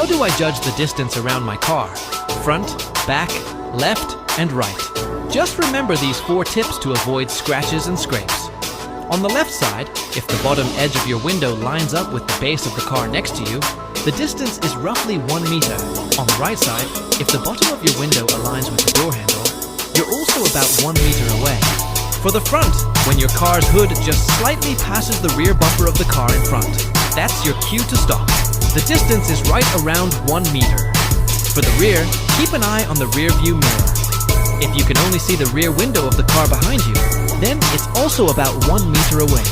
How do I judge the distance around my car? Front, back, left, and right. Just remember these 4 tips to avoid scratches and scrapes. On the left side, if the bottom edge of your window lines up with the base of the car next to you, the distance is roughly 1 meter. On the right side, if the bottom of your window aligns with the door handle, you're also about 1 meter away. For the front, when your car's hood just slightly passes the rear bumper of the car in front, that's your cue to stop. The distance is right around 1 meter. For the rear, keep an eye on the rear view mirror. If you can only see the rear window of the car behind you, then it's also about 1 meter away.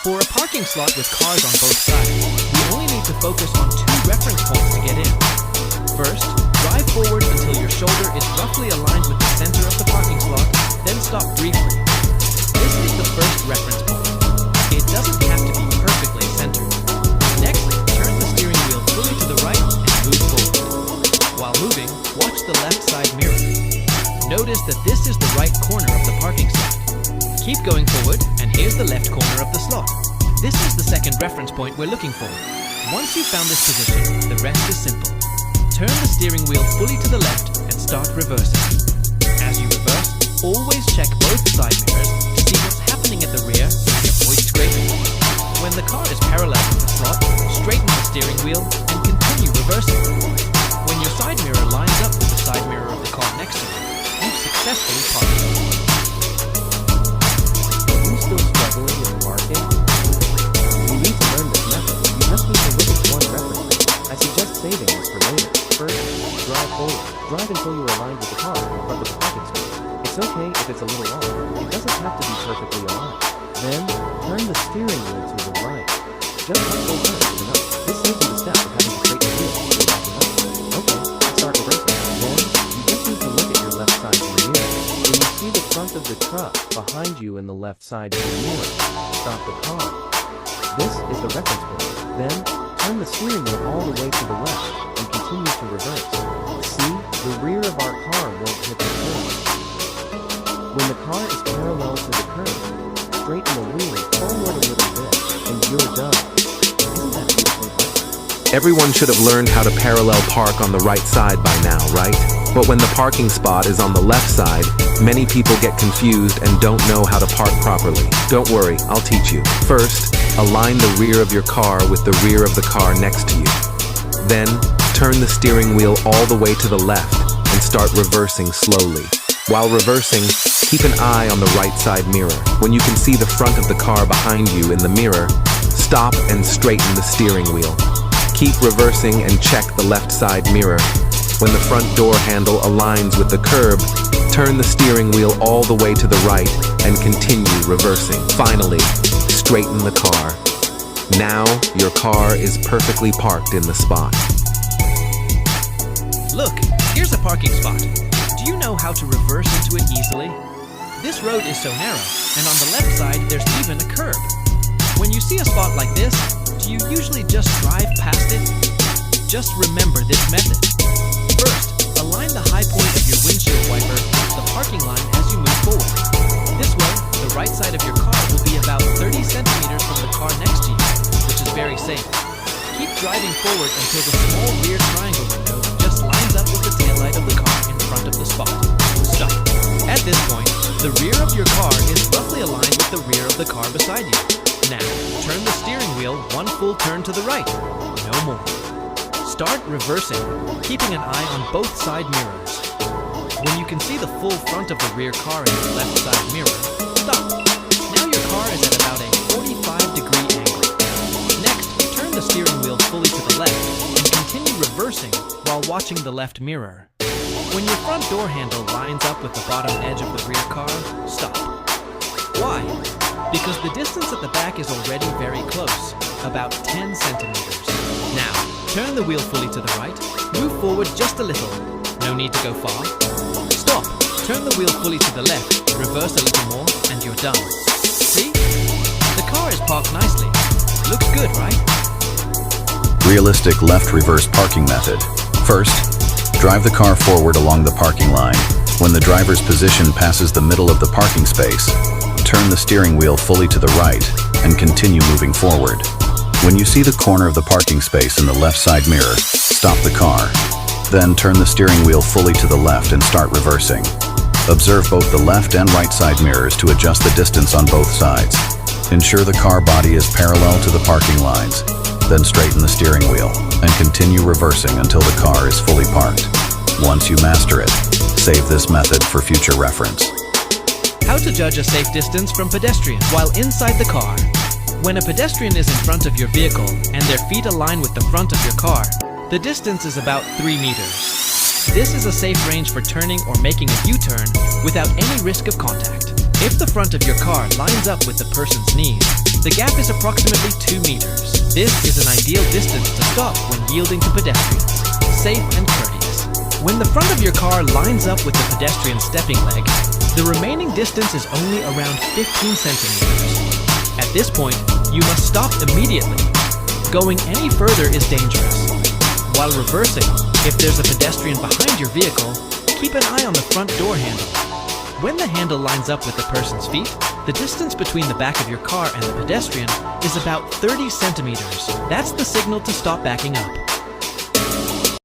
For a parking slot with cars on both sides, we only need to focus on 2 reference points to get in. First, drive forward until your shoulder is roughly aligned with the center of the parking slot, then stop briefly. This is the first reference point. It doesn't have to be perfectly centered. Next, turn the steering wheel fully to the right and move forward. While moving, watch the left side mirror. Notice that this is the right corner of the parking slot. Keep going forward, and here's the left corner of the slot. This is the second reference point we're looking for. Once you've found this position, the rest is simple. Turn the steering wheel fully to the left and start reversing. As you reverse, always check both side mirrors to see what's happening at the rear and avoid scraping. When the car is parallel with the slot, straighten the steering wheel and continue reversing. When your side mirror lines up with the side mirror of the car next to you, you've successfully parked. Are you still struggling with parking? You need to learn this method. You just need to look at one reference. I suggest saving this for later. First, drive forward. Drive until you are aligned with the car in front of the parking space. It's okay if it's a little off. It doesn't have to be perfectly aligned. Then, turn the steering wheel to the right. Just like full turn is enough. This saves you the step of having to straighten the wheel to go back and up. Okay, let's start reversing. Then, you just need to look at your left side mirror. When you see the front of the truck behind you in the left side mirror, stop the car. This is the reference point. Then, turn the steering wheel all the way to the left and continue to reverse. See, the rear of our car won't hit the curb. When the car is parallel to the curb, straighten the wheel forward a little bit and you're done. Isn't that beautiful? Everyone should have learned how to parallel park on the right side by now, right? But when the parking spot is on the left side, many people get confused and don't know how to park properly. Don't worry, I'll teach you. First, align the rear of your car with the rear of the car next to you. Then, turn the steering wheel all the way to the left and start reversing slowly. While reversing, keep an eye on the right side mirror. When you can see the front of the car behind you in the mirror, stop and straighten the steering wheel. Keep reversing and check the left side mirror. When the front door handle aligns with the curb, turn the steering wheel all the way to the right and continue reversing. Finally, straighten the car. Now, your car is perfectly parked in the spot. Look, here's a parking spot. Do you know how to reverse into it easily? This road is so narrow, and on the left side there's even a curb. When you see a spot like this, do you usually just drive past it? Just remember this method. First, align the high point of your windshield wiper with the parking line as you move forward. This way, the right side of your car will be about 30 centimeters from the car next to you, which is very safe. Keep driving forward until the small rear triangle window just lines up with the taillight of the car in front of the spot. Stop. At this point, the rear of your car is roughly aligned with the rear of the car beside you. Now, turn the steering wheel 1 full turn to the right. No more. Start reversing, keeping an eye on both side mirrors. When you can see the full front of the rear car in the left side mirror, stop. Now your car is at about a 45-degree angle. Next, turn the steering wheel fully to the left and continue reversing while watching the left mirror. When your front door handle lines up with the bottom edge of the rear car, stop. Why? Because the distance at the back is already very close, about 10 centimeters. Now, turn the wheel fully to the right, move forward just a little. No need to go far. Stop. Turn the wheel fully to the left, reverse a little more, and you're done. See? The car is parked nicely. Looks good, right? Realistic left reverse parking method. First, drive the car forward along the parking line. When the driver's position passes the middle of the parking space, turn the steering wheel fully to the right and continue moving forward. When you see the corner of the parking space in the left side mirror, stop the car. Then turn the steering wheel fully to the left and start reversing. Observe both the left and right side mirrors to adjust the distance on both sides. Ensure the car body is parallel to the parking lines. Then straighten the steering wheel and continue reversing until the car is fully parked. Once you master it, save this method for future reference. How to judge a safe distance from pedestrians while inside the car. When a pedestrian is in front of your vehicle and their feet align with the front of your car, the distance is about 3 meters. This is a safe range for turning or making a U-turn without any risk of contact. If the front of your car lines up with the person's knees, the gap is approximately 2 meters. This is an ideal distance to stop when yielding to pedestrians, safe and courteous. When the front of your car lines up with the pedestrian's stepping leg, the remaining distance is only around 15 centimeters. At this point, you must stop immediately. Going any further is dangerous. While reversing, if there's a pedestrian behind your vehicle, keep an eye on the front door handle. When the handle lines up with the person's feet, the distance between the back of your car and the pedestrian is about 30 centimeters. That's the signal to stop backing up.